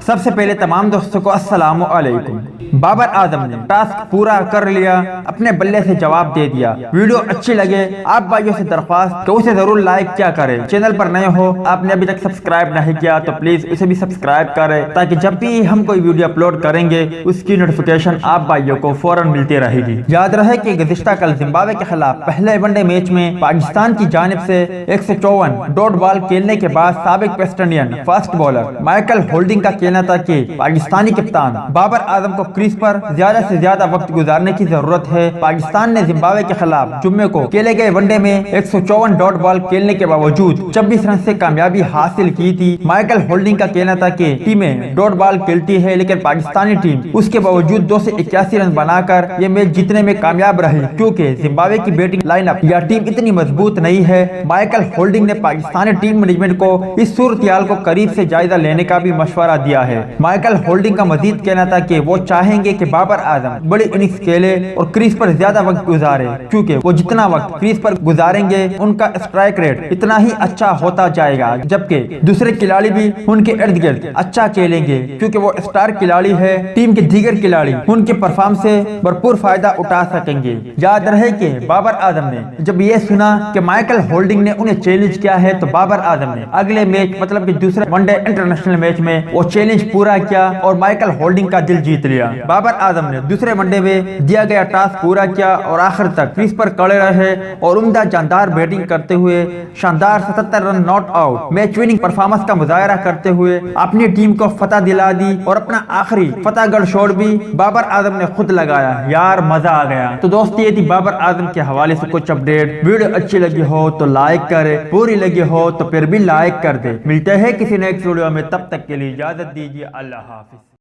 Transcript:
سب سے پہلے تمام دوستوں کو السلام علیکم۔ بابر اعظم نے ٹاسک پورا کر لیا، اپنے بلے سے جواب دے دیا۔ ویڈیو اچھی لگے آپ بھائیوں سے درخواست کہ اسے ضرور لائک کیا کرے۔ چینل پر نئے ہو، آپ نے ابھی تک سبسکرائب نہیں کیا تو پلیز اسے بھی سبسکرائب کرے تاکہ جب بھی ہم کوئی ویڈیو اپلوڈ کریں گے اس کی نوٹیفیکیشن آپ بھائیوں کو فوراً ملتی رہے گی۔ یاد رہے کہ گزشتہ کل زمبابوے کے خلاف پہلے ون ڈے میچ میں پاکستان کی جانب سے 154 ڈاٹ بال کھیلنے کے بعد سابق West Indian fast bowler Michael holding کا کہنا تھا کہ پاکستانی کپتان بابر اعظم کو کریز پر زیادہ سے زیادہ وقت گزارنے کی ضرورت ہے۔ پاکستان نے زمبابوے کے خلاف جمعے کو کھیلے گئے ون ڈے میں 154 ڈاٹ بال کھیلنے کے باوجود 26 رن سے کامیابی حاصل کی تھی۔ مائیکل ہولڈنگ کا کہنا تھا کہ ٹیمیں ڈاٹ بال کھیلتی ہے لیکن پاکستانی ٹیم اس کے باوجود 281 رن بنا کر یہ میچ جیتنے میں کامیاب رہی کیونکہ زمبابوے کی بیٹنگ لائن اپ یا ٹیم اتنی مضبوط نہیں ہے۔ مائیکل ہولڈنگ نے پاکستانی ٹیم مینجمنٹ کو اس صورتحال کو قریب سے جائزہ لینے کا بھی مشورہ دیا ہے۔ مائیکل ہولڈنگ کا مزید کہنا تھا کہ وہ چاہیں گے کہ بابر اعظم بڑی اننگز کھیلے اور کریز پر زیادہ وقت گزارے کیونکہ وہ جتنا وقت کریز پر گزاریں گے ان کا اسٹرائک ریٹ اتنا ہی اچھا ہوتا جائے گا، جبکہ دوسرے کھلاڑی بھی ان کے ارد گرد اچھا کھیلیں گے کیونکہ وہ اسٹار کھلاڑی ہے۔ ٹیم کے دیگر کھلاڑی ان کے پرفارم سے بھرپور فائدہ اٹھا سکیں گے۔ یاد رہے کہ بابر اعظم نے جب یہ سنا کہ مائیکل ہولڈنگ نے انہیں چیلنج کیا ہے تو بابر اعظم نے اگلے میچ مطلب کہ دوسرے ون ڈے انٹرنیشنل میچ میں وہ چیلنج پورا کیا اور مائیکل ہولڈنگ کا دل جیت لیا۔ بابر اعظم نے دوسرے ون ڈے میں دیا گیا ٹاسک پورا کیا اور آخر تک کریز پر کڑے رہے اور عمدہ جاندار بیٹنگ کرتے ہوئے شاندار 77 run not out match winning performance کا مظاہرہ کرتے ہوئے اپنی ٹیم کو فتح دلا دی اور اپنا آخری فتح گڑھ شاٹ بھی بابر اعظم نے خود لگایا۔ یار مزہ آ گیا۔ تو دوست یہ تھی بابر اعظم کے حوالے سے کچھ اپڈیٹ۔ ویڈیو اچھی لگی ہو تو لائک کرے، پوری لگی ہو تو پھر بھی لائک کر دے۔ ملتے ہیں کسی نیکسٹ ویڈیو میں، تب تک کے لیے اجازت دیجیے۔ اللہ حافظ۔